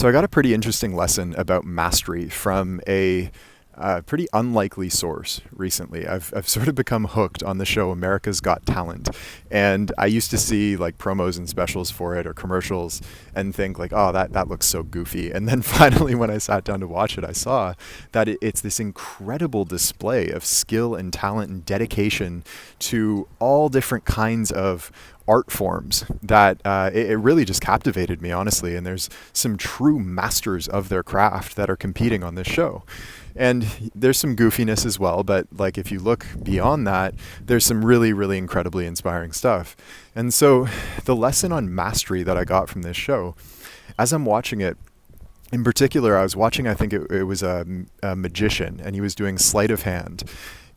So I got a pretty interesting lesson about mastery from a pretty unlikely source recently. I've sort of become hooked on the show America's Got Talent, and I used to see like promos and specials for it or commercials and think like, oh, that looks so goofy. And then finally, when I sat down to watch it, I saw that it's this incredible display of skill and talent and dedication to all different kinds of art forms that it really just captivated me, honestly. And there's some true masters of their craft that are competing on this show. And there's some goofiness as well, but like if you look beyond that, there's some really, really incredibly inspiring stuff. And so the lesson on mastery that I got from this show, as I'm watching it, in particular, I was watching, I think it was a magician, and he was doing sleight of hand.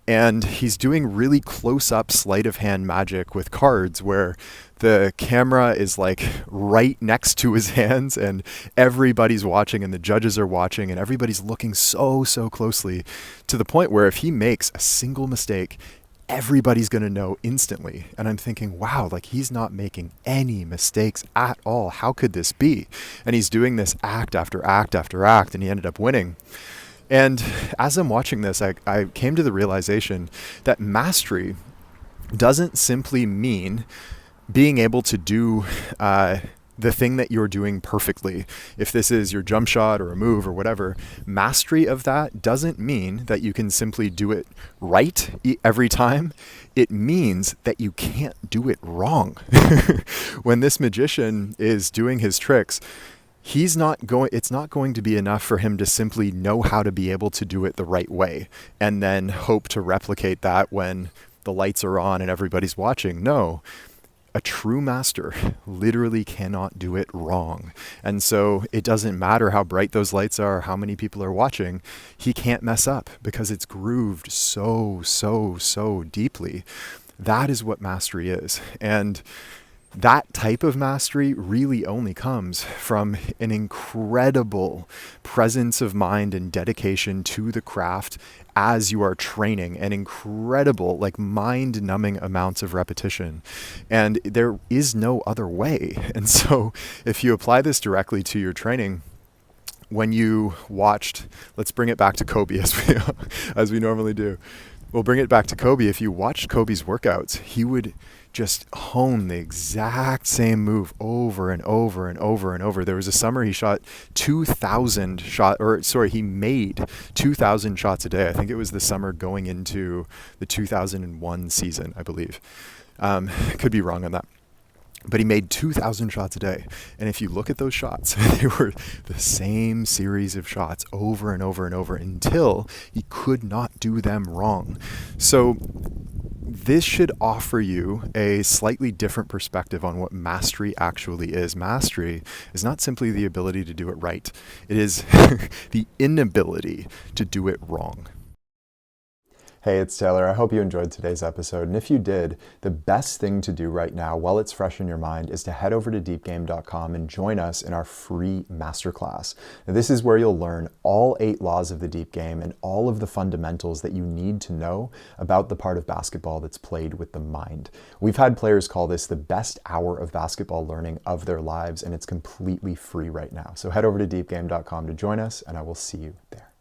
And he's doing really close-up sleight of hand magic with cards where the camera is like right next to his hands and everybody's watching and the judges are watching and everybody's looking so closely to the point where if he makes a single mistake, everybody's going to know instantly. And I'm thinking, wow, like he's not making any mistakes at all. How could this be? And he's doing this act after act after act, and he ended up winning. And as I'm watching this, I came to the realization that mastery doesn't simply mean being able to do the thing that you're doing perfectly. If this is your jump shot or a move or whatever, mastery of that doesn't mean that you can simply do it right every time. It means that you can't do it wrong. When this magician is doing his tricks, it's not going to be enough for him to simply know how to be able to do it the right way and then hope to replicate that when the lights are on and everybody's watching. No, a true master literally cannot do it wrong. And so it doesn't matter how bright those lights are, how many people are watching, he can't mess up because it's grooved so deeply. That is what mastery is. And that type of mastery really only comes from an incredible presence of mind and dedication to the craft as you are training, and incredible, like mind-numbing amounts of repetition. And there is no other way. And so if you apply this directly to your training, when you watched, let's bring it back to Kobe as we normally do. We'll bring it back to Kobe. If you watched Kobe's workouts, he would just hone the exact same move over and over and over and over. There was a summer he shot 2,000 shot, or sorry, he made 2,000 shots a day. I think it was the summer going into the 2001 season, I believe. Could be wrong on that. But he made 2,000 shots a day. And if you look at those shots, they were the same series of shots over and over and over until he could not do them wrong. So this should offer you a slightly different perspective on what mastery actually is. Mastery is not simply the ability to do it right. It is the inability to do it wrong. Hey, it's Taylor. I hope you enjoyed today's episode. And if you did, the best thing to do right now while it's fresh in your mind is to head over to deepgame.com and join us in our free masterclass. Now, this is where you'll learn all 8 laws of the deep game and all of the fundamentals that you need to know about the part of basketball that's played with the mind. We've had players call this the best hour of basketball learning of their lives, and it's completely free right now. So head over to deepgame.com to join us, and I will see you there.